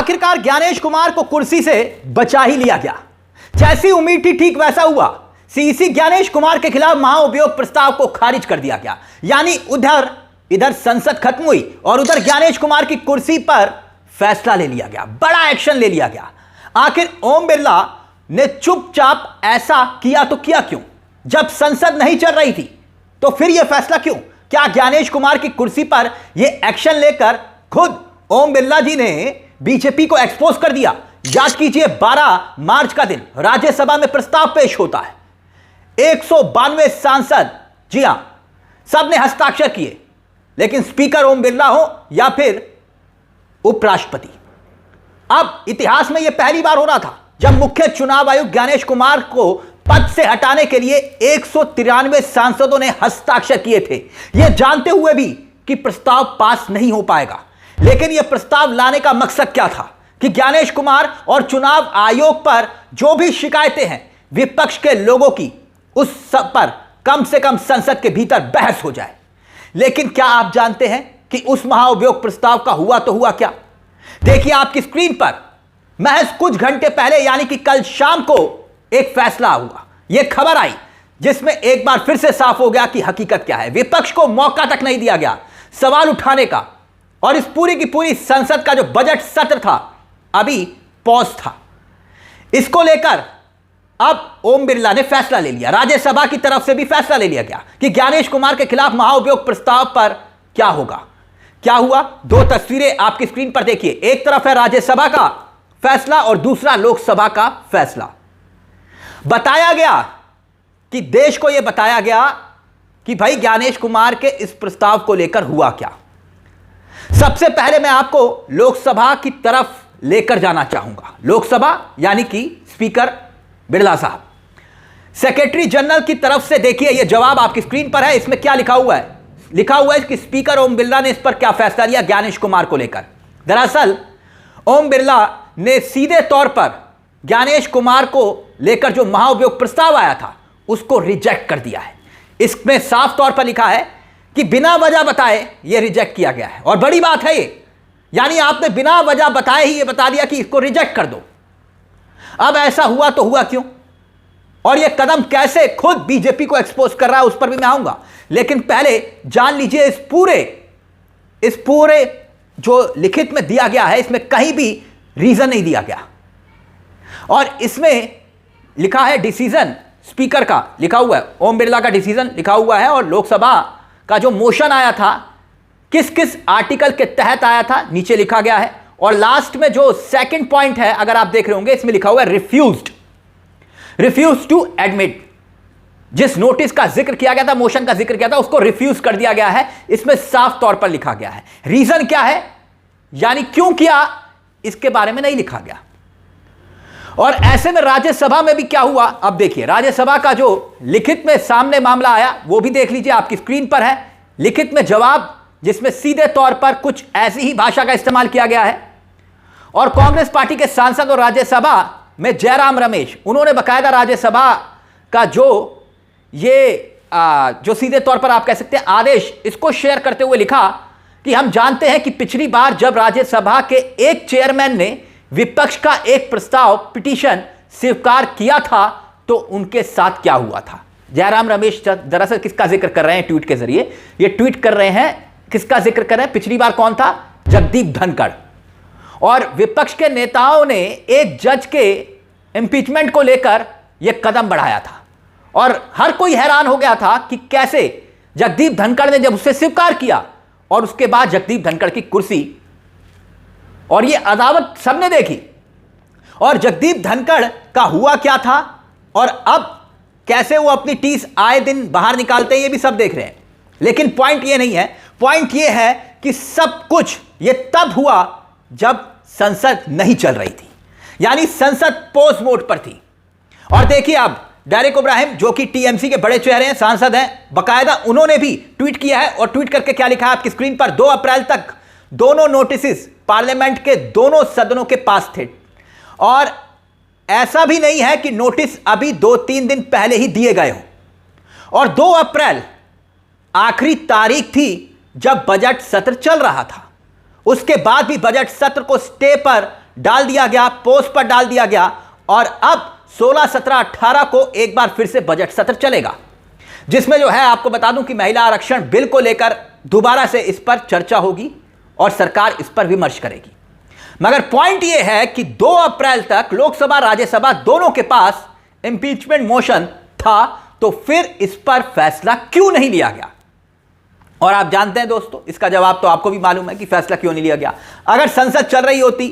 आखिरकार ज्ञानेश कुमार को कुर्सी से बचा ही लिया गया। जैसी उम्मीद थी ठीक वैसा हुआ। सीईसी ज्ञानेश कुमार के खिलाफ महाअभियोग प्रस्ताव को खारिज कर दिया गया। यानी इधर संसद खत्म हुई और उधर ज्ञानेश कुमार की कुर्सी पर फैसला ले लिया गया, बड़ा एक्शन ले लिया गया। आखिर ओम बिरला ने चुपचाप ऐसा किया तो किया क्यों? जब संसद नहीं चल रही थी तो फिर यह फैसला क्यों? क्या ज्ञानेश कुमार की कुर्सी पर यह एक्शन लेकर खुद ओम बिरला जी ने बीजेपी को एक्सपोज कर दिया? याद कीजिए 12 मार्च का दिन राज्यसभा में प्रस्ताव पेश होता है। 192 सांसद, जी हां, सबने हस्ताक्षर किए, लेकिन स्पीकर ओम बिरला हो या फिर उपराष्ट्रपति। अब इतिहास में यह पहली बार हो रहा था जब मुख्य चुनाव आयुक्त ज्ञानेश कुमार को पद से हटाने के लिए 193 सांसदों ने हस्ताक्षर किए थे, यह जानते हुए भी कि प्रस्ताव पास नहीं हो पाएगा। लेकिन यह प्रस्ताव लाने का मकसद क्या था कि ज्ञानेश कुमार और चुनाव आयोग पर जो भी शिकायतें हैं विपक्ष के लोगों की, उस सब पर कम से कम संसद के भीतर बहस हो जाए। लेकिन क्या आप जानते हैं कि उस महाअभियोग प्रस्ताव का हुआ तो हुआ क्या? देखिए आपकी स्क्रीन पर, महज कुछ घंटे पहले यानी कि कल शाम को एक फैसला हुआ, यह खबर आई जिसमें एक बार फिर से साफ हो गया कि हकीकत क्या है। विपक्ष को मौका तक नहीं दिया गया सवाल उठाने का, और इस पूरी की पूरी संसद का जो बजट सत्र था अभी पॉज था। इसको लेकर अब ओम बिरला ने फैसला ले लिया, राज्यसभा की तरफ से भी फैसला ले लिया गया कि ज्ञानेश कुमार के खिलाफ महाअभियोग प्रस्ताव पर क्या होगा। क्या हुआ? दो तस्वीरें आपकी स्क्रीन पर देखिए। एक तरफ है राज्यसभा का फैसला और दूसरा लोकसभा का फैसला। बताया गया कि देश को यह बताया गया कि भाई ज्ञानेश कुमार के इस प्रस्ताव को लेकर हुआ क्या। सबसे पहले मैं आपको लोकसभा की तरफ लेकर जाना चाहूंगा। लोकसभा यानी कि स्पीकर बिरला साहब, सेक्रेटरी जनरल की तरफ से देखिए यह जवाब आपकी स्क्रीन पर है। इसमें क्या लिखा हुआ है? लिखा हुआ है कि स्पीकर ओम बिरला ने इस पर क्या फैसला लिया ज्ञानेश कुमार को लेकर। दरअसल ओम बिरला ने सीधे तौर पर ज्ञानेश कुमार को लेकर जो महाअभियोग प्रस्ताव आया था उसको रिजेक्ट कर दिया है। इसमें साफ तौर पर लिखा है कि बिना वजह बताए यह रिजेक्ट किया गया है, और बड़ी बात है ये, यानी आपने बिना वजह बताए ही यह बता दिया कि इसको रिजेक्ट कर दो। अब ऐसा हुआ तो हुआ क्यों, और यह कदम कैसे खुद बीजेपी को एक्सपोज कर रहा है उस पर भी मैं आऊंगा। लेकिन पहले जान लीजिए इस पूरे जो लिखित में दिया गया है इसमें कहीं भी रीजन नहीं दिया गया, और इसमें लिखा है डिसीजन स्पीकर का लिखा हुआ है, ओम बिरला का डिसीजन लिखा हुआ है, और लोकसभा का जो मोशन आया था किस किस आर्टिकल के तहत आया था नीचे लिखा गया है। और लास्ट में जो सेकंड पॉइंट है अगर आप देख रहे होंगे इसमें लिखा हुआ है रिफ्यूज टू एडमिट। जिस नोटिस का जिक्र किया गया था, मोशन का जिक्र किया था, उसको रिफ्यूज कर दिया गया है। इसमें साफ तौर पर लिखा गया है। रीजन क्या है यानी क्यों किया इसके बारे में नहीं लिखा गया। और ऐसे में राज्यसभा में भी क्या हुआ अब देखिए। राज्यसभा का जो लिखित में सामने मामला आया वो भी देख लीजिए, आपकी स्क्रीन पर है। लिखित में जवाब जिसमें सीधे तौर पर कुछ ऐसी ही भाषा का इस्तेमाल किया गया है, और कांग्रेस पार्टी के सांसद और राज्यसभा में जयराम रमेश, उन्होंने बकायदा राज्यसभा का जो सीधे तौर पर आप कह सकते हैं आदेश, इसको शेयर करते हुए लिखा कि हम जानते हैं कि पिछली बार जब राज्यसभा के एक चेयरमैन ने विपक्ष का एक प्रस्ताव पिटीशन स्वीकार किया था तो उनके साथ क्या हुआ था। जयराम रमेश दरअसल किसका जिक्र कर रहे हैं ट्वीट के जरिए? ये ट्वीट कर रहे हैं, किसका जिक्र कर रहे हैं? पिछली बार कौन था? जगदीप धनखड़। और विपक्ष के नेताओं ने एक जज के इंपीचमेंट को लेकर यह कदम बढ़ाया था, और हर कोई हैरान हो गया था कि कैसे जगदीप धनखड़ ने जब उसे स्वीकार किया और उसके बाद जगदीप धनखड़ की कुर्सी, और यह अदावत सबने देखी। और जगदीप धनखड़ का हुआ क्या था और अब कैसे वो अपनी टीस आए दिन बाहर निकालते हैं ये भी सब देख रहे हैं। लेकिन पॉइंट ये नहीं है, पॉइंट ये है कि सब कुछ ये तब हुआ जब संसद नहीं चल रही थी, यानी संसद पोज मोड पर थी। और देखिए अब डेरेक ओब्राहिम जो कि टीएमसी के बड़े चेहरे हैं, सांसद हैं, बकायदा उन्होंने भी ट्वीट किया है, और ट्वीट करके क्या लिखा है आपकी स्क्रीन पर? 2 अप्रैल तक दोनों नोटिस पार्लियामेंट के दोनों सदनों के पास थे, और ऐसा भी नहीं है कि नोटिस अभी 2-3 दिन पहले ही दिए गए हों। और 2 अप्रैल आखिरी तारीख थी जब बजट सत्र चल रहा था, उसके बाद भी बजट सत्र को स्टे पर डाल दिया गया, पोस्ट पर डाल दिया गया और अब 16, 17, 18 को एक बार फिर से बजट सत्र चलेगा, जिसमें जो है आपको बता दूं कि महिला आरक्षण बिल को लेकर दोबारा से इस पर चर्चा होगी और सरकार इस पर विमर्श करेगी। मगर पॉइंट यह है कि 2 अप्रैल तक लोकसभा राज्यसभा दोनों के पास इंपीचमेंट मोशन था, तो फिर इस पर फैसला क्यों नहीं लिया गया? और आप जानते हैं दोस्तों, इसका जवाब तो आपको भी मालूम है कि फैसला क्यों नहीं लिया गया। अगर संसद चल रही होती,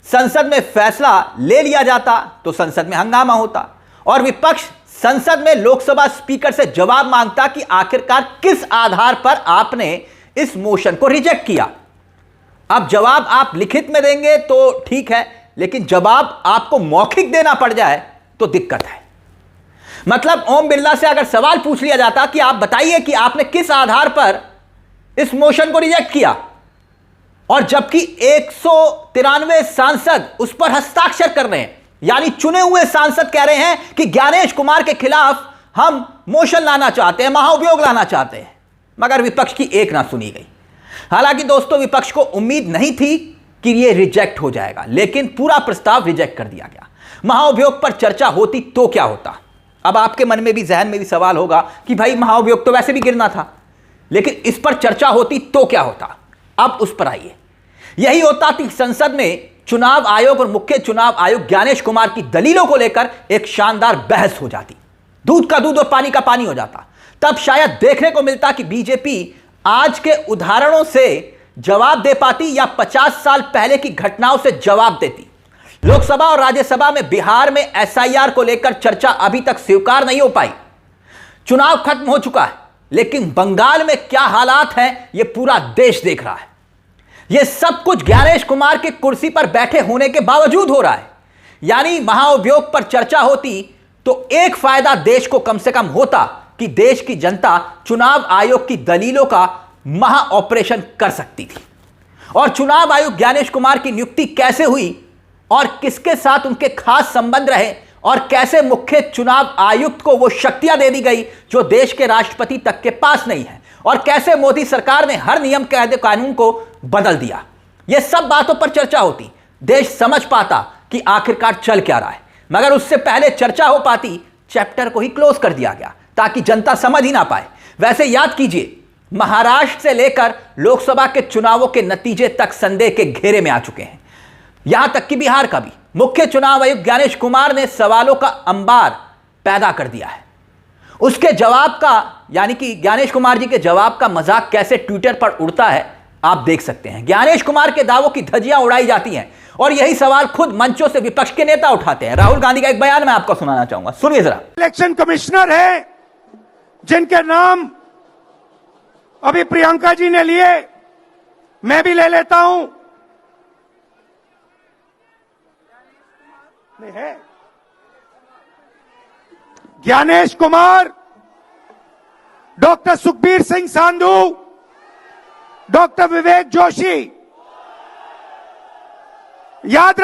संसद में फैसला ले लिया जाता तो संसद में हंगामा होता और विपक्ष संसद में लोकसभा स्पीकर से जवाब मांगता कि आखिरकार किस आधार पर आपने इस मोशन को रिजेक्ट किया। अब जवाब आप लिखित में देंगे तो ठीक है, लेकिन जवाब आपको मौखिक देना पड़ जाए तो दिक्कत है। मतलब ओम बिरला से अगर सवाल पूछ लिया जाता कि आप बताइए कि आपने किस आधार पर इस मोशन को रिजेक्ट किया, और जबकि 193 सांसद उस पर हस्ताक्षर कर रहे हैं, यानी चुने हुए सांसद कह रहे हैं कि ज्ञानेश कुमार के खिलाफ हम मोशन लाना चाहते हैं, महाअभियोग लाना चाहते हैं, मगर विपक्ष की एक ना सुनी गई। हालांकि दोस्तों, विपक्ष को उम्मीद नहीं थी कि यह रिजेक्ट हो जाएगा, लेकिन पूरा प्रस्ताव रिजेक्ट कर दिया गया। महाअभियोग पर चर्चा होती तो क्या होता? अब आपके मन में भी, जहन में भी सवाल होगा कि भाई महाअभियोग तो वैसे भी गिरना था, लेकिन इस पर चर्चा होती तो क्या होता? अब उस पर आइए। यही होता कि संसद में चुनाव आयोग और मुख्य चुनाव आयुक्त ज्ञानेश कुमार की दलीलों को लेकर एक शानदार बहस हो जाती, दूध का दूध और पानी का पानी हो जाता। तब शायद देखने को मिलता कि बीजेपी आज के उदाहरणों से जवाब दे पाती या 50 साल पहले की घटनाओं से जवाब देती। लोकसभा और राज्यसभा में बिहार में एसआईआर को लेकर चर्चा अभी तक स्वीकार नहीं हो पाई। चुनाव खत्म हो चुका है, लेकिन बंगाल में क्या हालात हैं यह पूरा देश देख रहा है। यह सब कुछ ज्ञानेश कुमार के कुर्सी पर बैठे होने के बावजूद हो रहा है। यानी महाअभियोग पर चर्चा होती तो एक फायदा देश को कम से कम होता कि देश की जनता चुनाव आयोग की दलीलों का महा ऑपरेशन कर सकती थी। और चुनाव आयुक्त ज्ञानेश कुमार की नियुक्ति कैसे हुई और किसके साथ उनके खास संबंध रहे और कैसे मुख्य चुनाव आयुक्त को वो शक्तियां दे दी गई जो देश के राष्ट्रपति तक के पास नहीं है, और कैसे मोदी सरकार ने हर नियम कायदे कानून को बदल दिया, ये सब बातों पर चर्चा होती, देश समझ पाता कि आखिरकार चल क्या रहा है। मगर उससे पहले चर्चा हो पाती, चैप्टर को ही क्लोज कर दिया गया ताकि जनता समझ ही ना पाए। वैसे याद कीजिए, महाराष्ट्र से लेकर लोकसभा के चुनावों के नतीजे तक संदेह के घेरे में आ चुके हैं, यहां तक कि बिहार का भी। मुख्य चुनाव आयुक्त ज्ञानेश कुमार ने सवालों का अंबार पैदा कर दिया है। उसके जवाब का, यानी कि ज्ञानेश कुमार जी के जवाब का मजाक कैसे ट्विटर पर उड़ता है आप देख सकते हैं। ज्ञानेश कुमार के दावों की धज्जियां उड़ाई जाती हैं और यही सवाल खुद मंचों से विपक्ष के नेता उठाते हैं। राहुल गांधी का एक बयान मैं आपको सुनाना चाहूंगा, सुनिए जरा। इलेक्शन कमिश्नर है जिनके नाम अभी प्रियंका जी ने लिए, मैं भी ले लेता हूं। है ज्ञानेश कुमार, डॉक्टर सुखबीर सिंह सांधू, डॉक्टर विवेक जोशी। याद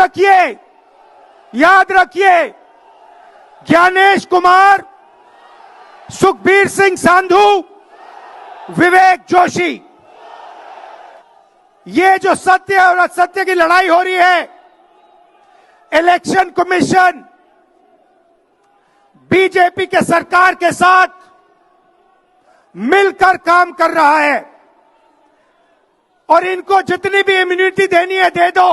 रखिए, ज्ञानेश कुमार, सुखबीर सिंह सांधू, विवेक जोशी। ये जो सत्य और असत्य की लड़ाई हो रही है, इलेक्शन कमीशन बीजेपी के सरकार के साथ मिलकर काम कर रहा है और इनको जितनी भी इम्यूनिटी देनी है दे दो।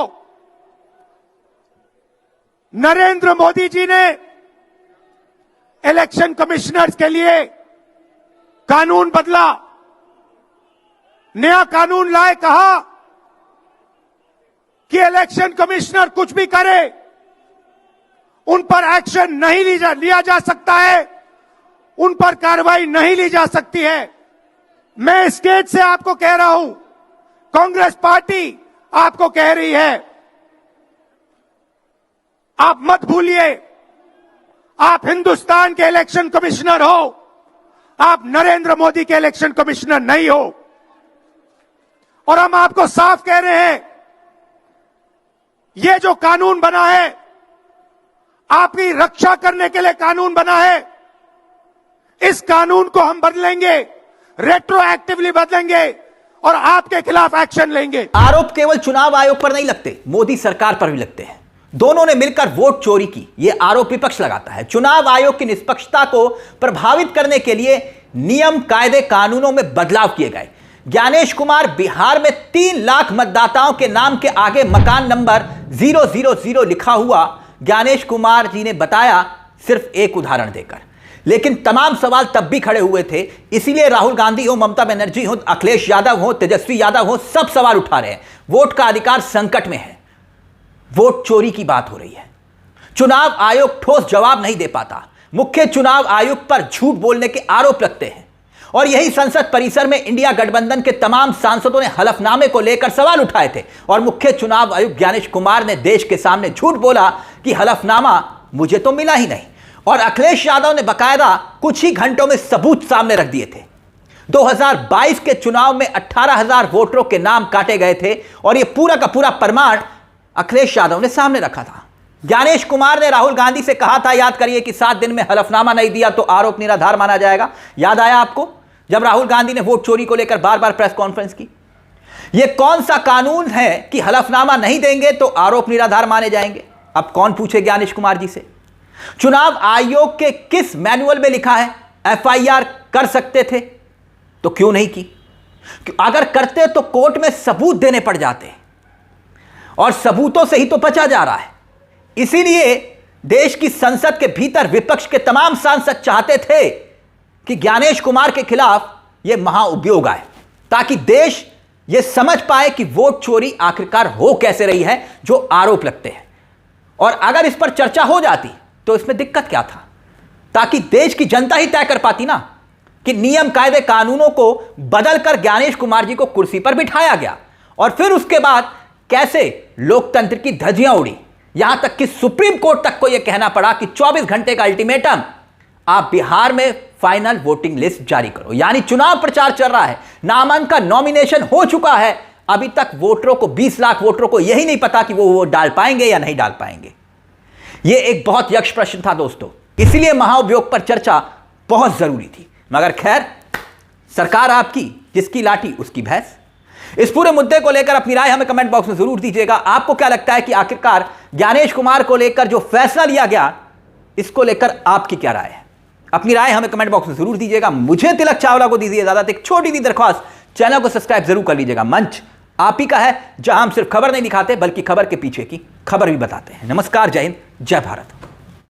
नरेंद्र मोदी जी ने इलेक्शन कमिश्नर्स के लिए कानून बदला, नया कानून लाए, कहा कि इलेक्शन कमिश्नर कुछ भी करे उन पर एक्शन नहीं लिया जा सकता है, उन पर कार्रवाई नहीं ली जा सकती है। मैं इस स्टेज से आपको कह रहा हूं, कांग्रेस पार्टी आपको कह रही है, आप मत भूलिए, आप हिंदुस्तान के इलेक्शन कमिश्नर हो, आप नरेंद्र मोदी के इलेक्शन कमिश्नर नहीं हो। और हम आपको साफ कह रहे हैं, ये जो कानून बना है, आपकी रक्षा करने के लिए कानून बना है। इस कानून को हम बदलेंगे, रेट्रोएक्टिवली बदलेंगे और आपके खिलाफ एक्शन लेंगे। आरोप केवल चुनाव आयोग पर नहीं लगते, मोदी सरकार पर भी लगते हैं। दोनों ने मिलकर वोट चोरी की, यह आरोप विपक्ष लगाता है। चुनाव आयोग की निष्पक्षता को प्रभावित करने के लिए नियम, कायदे, कानूनों में बदलाव किए गए। ज्ञानेश कुमार बिहार में 3 लाख मतदाताओं के नाम के आगे मकान नंबर 000 लिखा हुआ ज्ञानेश कुमार जी ने बताया, सिर्फ एक उदाहरण देकर। लेकिन तमाम सवाल तब भी खड़े हुए थे, इसीलिए राहुल गांधी हो, ममता बनर्जी हो, अखिलेश यादव हो, तेजस्वी यादव हो, सब सवाल उठा रहे हैं। वोट का अधिकार संकट में है, वोट चोरी की बात हो रही है। चुनाव आयोग ठोस जवाब नहीं दे पाता, मुख्य चुनाव आयुक्त पर झूठ बोलने के आरोप लगते हैं। और यही संसद परिसर में इंडिया गठबंधन के तमाम सांसदों ने हलफनामे को लेकर सवाल उठाए थे और मुख्य चुनाव आयुक्त ज्ञानेश कुमार ने देश के सामने झूठ बोला कि हलफनामा मुझे तो मिला ही नहीं। और अखिलेश यादव ने बकायदा कुछ ही घंटों में सबूत सामने रख दिए थे। 2022 के चुनाव में 18,000 वोटरों के नाम काटे गए थे और यह पूरा का पूरा प्रमाण अखिलेश यादव ने सामने रखा था। ज्ञानेश कुमार ने राहुल गांधी से कहा था, याद करिए, कि 7 दिन में हलफनामा नहीं दिया तो आरोप निराधार माना जाएगा। याद आया आपको, जब राहुल गांधी ने वोट चोरी को लेकर बार बार प्रेस कॉन्फ्रेंस की। यह कौन सा कानून है कि हलफनामा नहीं देंगे तो आरोप निराधार माने जाएंगे? अब कौन पूछे ज्ञानेश कुमार जी से? चुनाव आयोग के किस मैनुअल में लिखा है एफआईआर कर सकते थे तो क्यों नहीं की? अगर करते तो कोर्ट में सबूत देने पड़ जाते और सबूतों से ही तो बचा जा रहा है। इसीलिए देश की संसद के भीतर विपक्ष के तमाम सांसद चाहते थे कि ज्ञानेश कुमार के खिलाफ यह महाअभियोग आए, ताकि देश यह समझ पाए कि वोट चोरी आखिरकार हो कैसे रही है जो आरोप लगते हैं। और अगर इस पर चर्चा हो जाती तो इसमें दिक्कत क्या था, ताकि देश की जनता ही तय कर पाती ना कि नियम, कायदे, कानूनों को बदलकर ज्ञानेश कुमार जी को कुर्सी पर बिठाया गया। और फिर उसके बाद कैसे लोकतंत्र की धज्जियां उड़ी, यहां तक कि सुप्रीम कोर्ट तक को यह कहना पड़ा कि 24 घंटे का अल्टीमेटम, आप बिहार में फाइनल वोटिंग लिस्ट जारी करो। यानी चुनाव प्रचार चल रहा है, नामांकन, नॉमिनेशन हो चुका है, अभी तक वोटरों को, 20 लाख वोटरों को यही नहीं पता कि वो वोट डाल पाएंगे या नहीं डाल पाएंगे। यह एक बहुत यक्ष प्रश्न था दोस्तों, इसलिए महाअभियोग पर चर्चा बहुत जरूरी थी। मगर खैर, सरकार आपकी, जिसकी लाठी उसकी भैंस। इस पूरे मुद्दे को लेकर अपनी राय हमें कमेंट बॉक्स में जरूर दीजिएगा। आपको क्या लगता है कि आखिरकार ज्ञानेश कुमार को लेकर जो फैसला लिया गया, इसको लेकर आपकी क्या राय है? अपनी राय हमें कमेंट बॉक्स में जरूर दीजिएगा। मुझे तिलक चावला को दीजिए इजाजत। एक छोटी सी दरख्वास्त, चैनल को सब्सक्राइब जरूर कर लीजिएगा। मंच आप ही का है, जहां हम सिर्फ खबर नहीं दिखाते बल्कि खबर के पीछे की खबर भी बताते हैं। नमस्कार, जय हिंद, जय भारत।